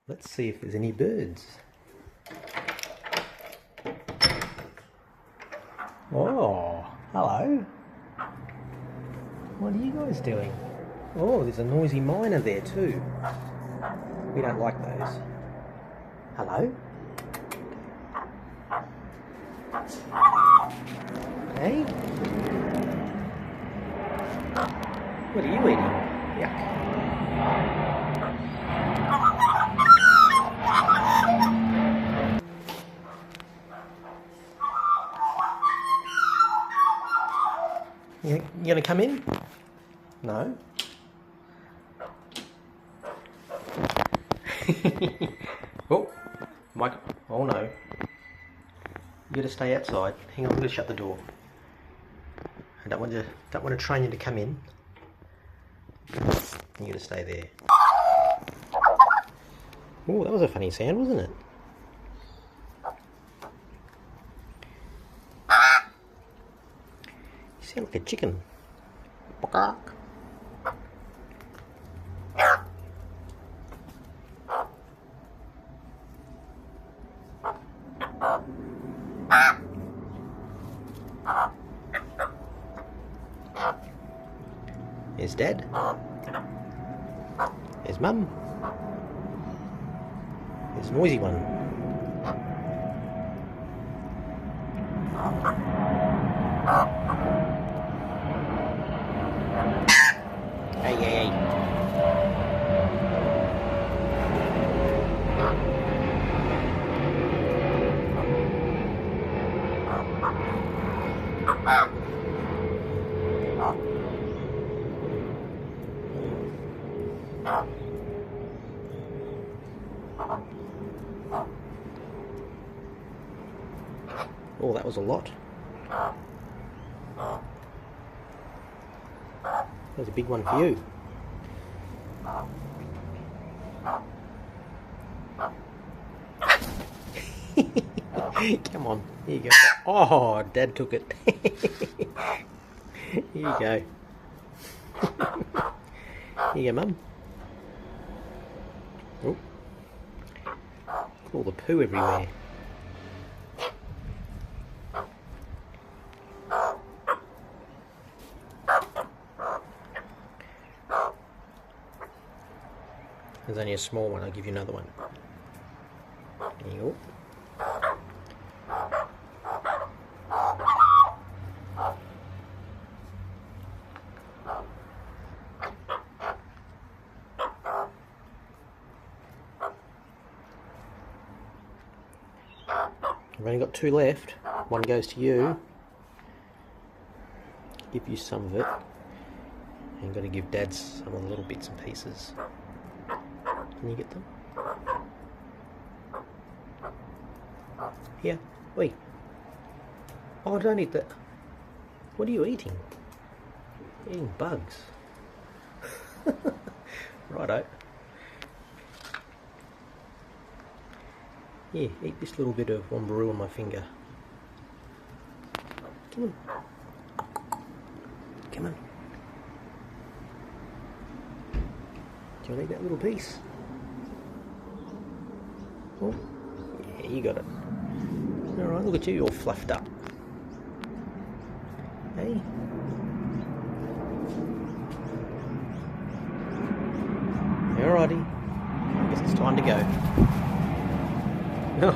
Let's see if there's any birds. Oh, hello. What are you guys doing? Oh, there's a noisy miner there too. We don't like those. Hello? Hey? What are you eating? Yuck. You gonna come in? No? Oh, Mike! Oh no! You gotta stay outside. Hang on, I'm gonna shut the door. I don't want to train you to come in. You gotta stay there. Oh, that was a funny sound, wasn't it? You sound like a chicken. There's Dad. There's Mum. There's a noisy one. Hey, hey, hey. Oh, that was a lot. There's a big one for you. Come on, here you go. Oh, Dad took it. Here you go. Here you go, Mum. Oh, all the poo everywhere. There's only a small one, I'll give you another one. There you go. I've only got 2 left. One goes to you. Give you some of it. And got to give Dad some of the little bits and pieces. Can you get them? Here. Oi. Oh, don't eat that. What are you eating? You're eating bugs. Righto. Here, eat this little bit of wombaroo on my finger. Come on. Come on. Do you want to eat that little piece? Oh, yeah, you got it. Alright, look at you, all fluffed up. Hey? Alrighty. I guess it's time to go. Oh.